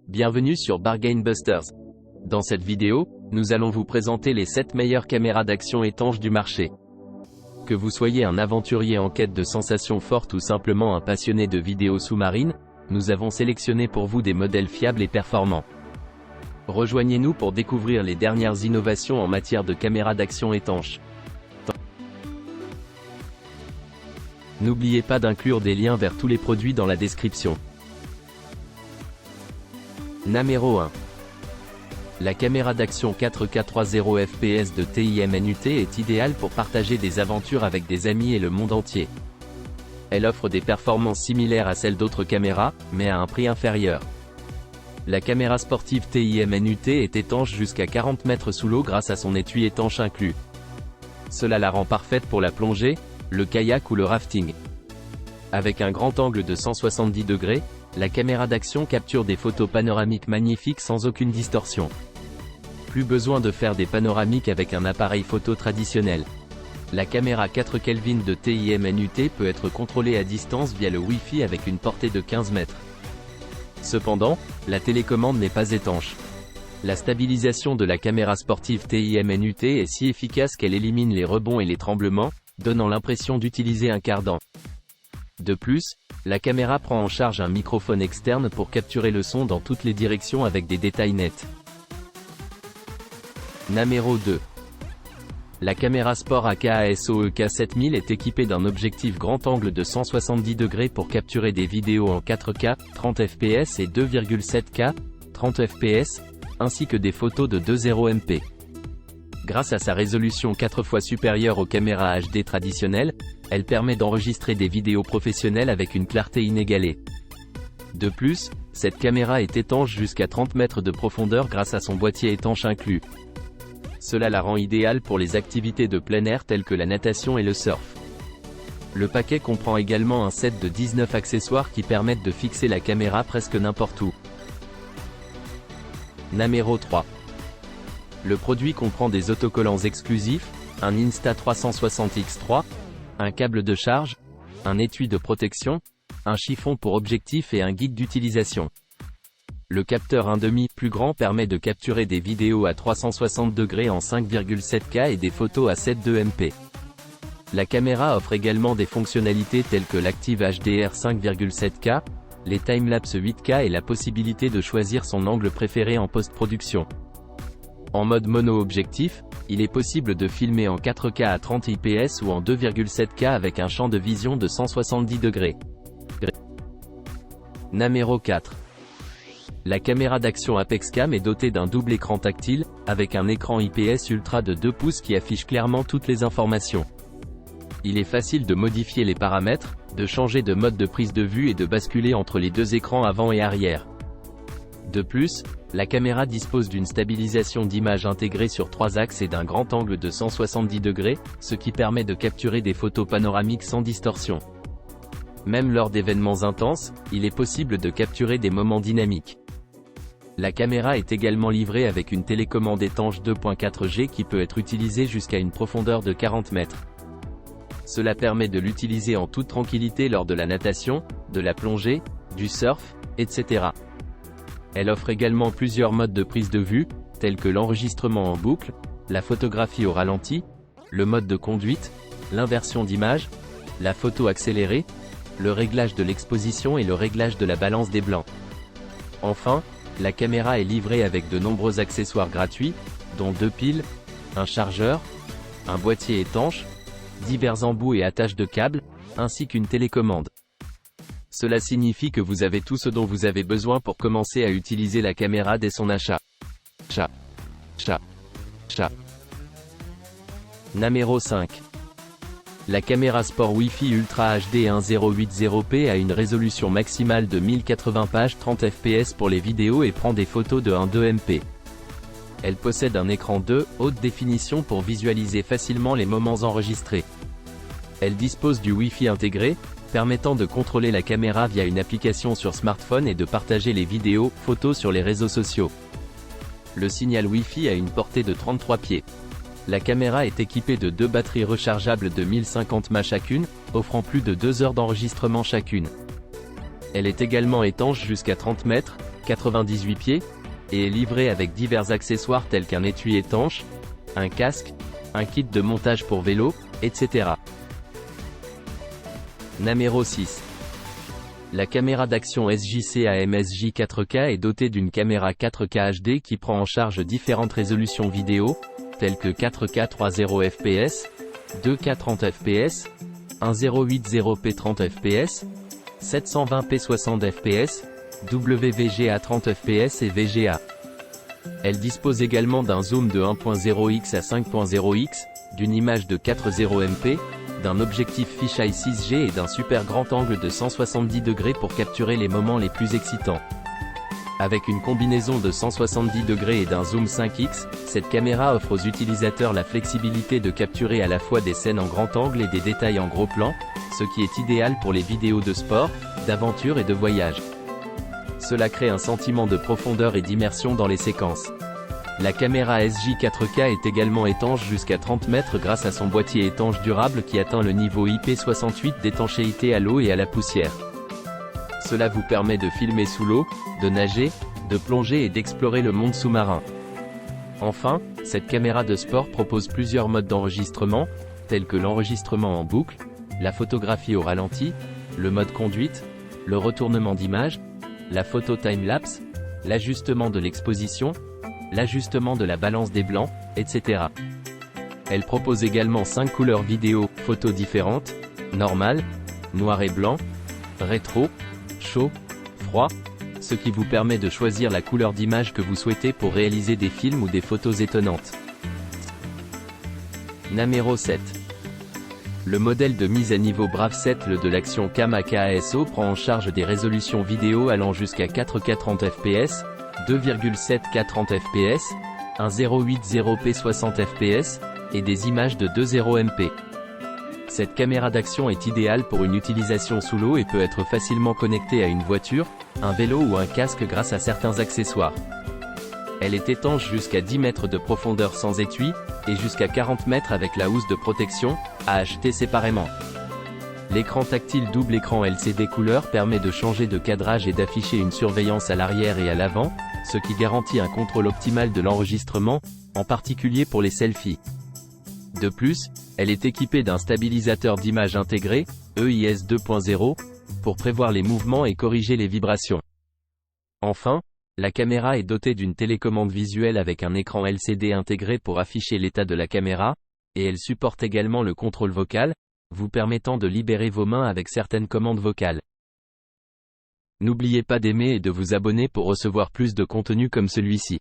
Bienvenue sur Bargain Busters. Dans cette vidéo, nous allons vous présenter les 7 meilleures caméras d'action étanches du marché. Que vous soyez un aventurier en quête de sensations fortes ou simplement un passionné de vidéos sous-marines, nous avons sélectionné pour vous des modèles fiables et performants. Rejoignez-nous pour découvrir les dernières innovations en matière de caméras d'action étanches. N'oubliez pas d'inclure des liens vers tous les produits dans la description. Numéro 1. La caméra d'action 4K 30 fps de TIM-NUT est idéale pour partager des aventures avec des amis et le monde entier. Elle offre des performances similaires à celles d'autres caméras, mais à un prix inférieur. La caméra sportive TIM-NUT est étanche jusqu'à 40 mètres sous l'eau grâce à son étui étanche inclus. Cela la rend parfaite pour la plongée, le kayak ou le rafting. Avec un grand angle de 170 degrés, la caméra d'action capture des photos panoramiques magnifiques sans aucune distorsion. Plus besoin de faire des panoramiques avec un appareil photo traditionnel. La caméra 4 Kelvin de TIM-NUT peut être contrôlée à distance via le Wi-Fi avec une portée de 15 mètres. Cependant, la télécommande n'est pas étanche. La stabilisation de la caméra sportive TIM-NUT est si efficace qu'elle élimine les rebonds et les tremblements, donnant l'impression d'utiliser un cardan. De plus, la caméra prend en charge un microphone externe pour capturer le son dans toutes les directions avec des détails nets. Numéro 2. La caméra Sport AKA-SOE K7000 est équipée d'un objectif grand angle de 170 degrés pour capturer des vidéos en 4K, 30 fps et 2,7K, 30 fps, ainsi que des photos de 2.0 MP. Grâce à sa résolution 4 fois supérieure aux caméras HD traditionnelles, elle permet d'enregistrer des vidéos professionnelles avec une clarté inégalée. De plus, cette caméra est étanche jusqu'à 30 mètres de profondeur grâce à son boîtier étanche inclus. Cela la rend idéale pour les activités de plein air telles que la natation et le surf. Le paquet comprend également un set de 19 accessoires qui permettent de fixer la caméra presque n'importe où. Numéro 3. Le produit comprend des autocollants exclusifs, un Insta360X3, un câble de charge, un étui de protection, un chiffon pour objectif et un guide d'utilisation. Le capteur 1/2 plus grand permet de capturer des vidéos à 360 degrés en 5,7K et des photos à 7.2 MP. La caméra offre également des fonctionnalités telles que l'Active HDR 5,7K, les timelapse 8K et la possibilité de choisir son angle préféré en post-production. En mode mono-objectif, il est possible de filmer en 4K à 30 IPS ou en 2,7K avec un champ de vision de 170 degrés. Numéro 4. La caméra d'action ApexCam est dotée d'un double écran tactile, avec un écran IPS Ultra de 2 pouces qui affiche clairement toutes les informations. Il est facile de modifier les paramètres, de changer de mode de prise de vue et de basculer entre les deux écrans avant et arrière. De plus, la caméra dispose d'une stabilisation d'image intégrée sur 3 axes et d'un grand angle de 170 degrés, ce qui permet de capturer des photos panoramiques sans distorsion. Même lors d'événements intenses, il est possible de capturer des moments dynamiques. La caméra est également livrée avec une télécommande étanche 2.4G qui peut être utilisée jusqu'à une profondeur de 40 mètres. Cela permet de l'utiliser en toute tranquillité lors de la natation, de la plongée, du surf, etc. Elle offre également plusieurs modes de prise de vue, tels que l'enregistrement en boucle, la photographie au ralenti, le mode de conduite, l'inversion d'image, la photo accélérée, le réglage de l'exposition et le réglage de la balance des blancs. Enfin, la caméra est livrée avec de nombreux accessoires gratuits, dont 2 piles, un chargeur, un boîtier étanche, divers embouts et attaches de câbles, ainsi qu'une télécommande. Cela signifie que vous avez tout ce dont vous avez besoin pour commencer à utiliser la caméra dès son achat. Numéro 5. La caméra Sport Wi-Fi Ultra HD 1080p a une résolution maximale de 1080 pages 30 fps pour les vidéos et prend des photos de 1.2 MP. Elle possède un écran 2 haute définition pour visualiser facilement les moments enregistrés. Elle dispose du Wi-Fi intégré, permettant de contrôler la caméra via une application sur smartphone et de partager les vidéos, photos sur les réseaux sociaux. Le signal Wi-Fi a une portée de 33 pieds. La caméra est équipée de 2 batteries rechargeables de 1050 mAh chacune, offrant plus de 2 heures d'enregistrement chacune. Elle est également étanche jusqu'à 30 mètres, 98 pieds, et est livrée avec divers accessoires tels qu'un étui étanche, un casque, un kit de montage pour vélo, etc. Numéro 6. La caméra d'action SJC AMSJ 4K est dotée d'une caméra 4K HD qui prend en charge différentes résolutions vidéo, telles que 4K 30 fps, 2K 30 fps, 1080p 30 fps, 720p 60 fps, WVGA 30 fps et VGA. Elle dispose également d'un zoom de 1.0x à 5.0x, d'une image de 4.0 MP, d'un objectif fisheye 6G et d'un super grand angle de 170 degrés pour capturer les moments les plus excitants. Avec une combinaison de 170 degrés et d'un zoom 5x, cette caméra offre aux utilisateurs la flexibilité de capturer à la fois des scènes en grand angle et des détails en gros plan, ce qui est idéal pour les vidéos de sport, d'aventure et de voyage. Cela crée un sentiment de profondeur et d'immersion dans les séquences. La caméra SJ4K est également étanche jusqu'à 30 mètres grâce à son boîtier étanche durable qui atteint le niveau IP68 d'étanchéité à l'eau et à la poussière. Cela vous permet de filmer sous l'eau, de nager, de plonger et d'explorer le monde sous-marin. Enfin, cette caméra de sport propose plusieurs modes d'enregistrement, tels que l'enregistrement en boucle, la photographie au ralenti, le mode conduite, le retournement d'image, la photo time-lapse, l'ajustement de l'exposition, l'ajustement de la balance des blancs, etc. Elle propose également 5 couleurs vidéo, photos différentes, normales, noir et blanc, rétro, chaud, froid, ce qui vous permet de choisir la couleur d'image que vous souhaitez pour réaliser des films ou des photos étonnantes. Numéro 7. Le modèle de mise à niveau Brave 7 de l'Action Cam AKASO prend en charge des résolutions vidéo allant jusqu'à 4K 30 fps, 2,7K 30 fps, 1080p 60 fps, et des images de 2.0 MP. Cette caméra d'action est idéale pour une utilisation sous l'eau et peut être facilement connectée à une voiture, un vélo ou un casque grâce à certains accessoires. Elle est étanche jusqu'à 10 mètres de profondeur sans étui, et jusqu'à 40 mètres avec la housse de protection, à acheter séparément. L'écran tactile double écran LCD couleur permet de changer de cadrage et d'afficher une surveillance à l'arrière et à l'avant, ce qui garantit un contrôle optimal de l'enregistrement, en particulier pour les selfies. De plus, elle est équipée d'un stabilisateur d'image intégré, EIS 2.0, pour prévoir les mouvements et corriger les vibrations. Enfin, la caméra est dotée d'une télécommande visuelle avec un écran LCD intégré pour afficher l'état de la caméra, et elle supporte également le contrôle vocal, vous permettant de libérer vos mains avec certaines commandes vocales. N'oubliez pas d'aimer et de vous abonner pour recevoir plus de contenu comme celui-ci.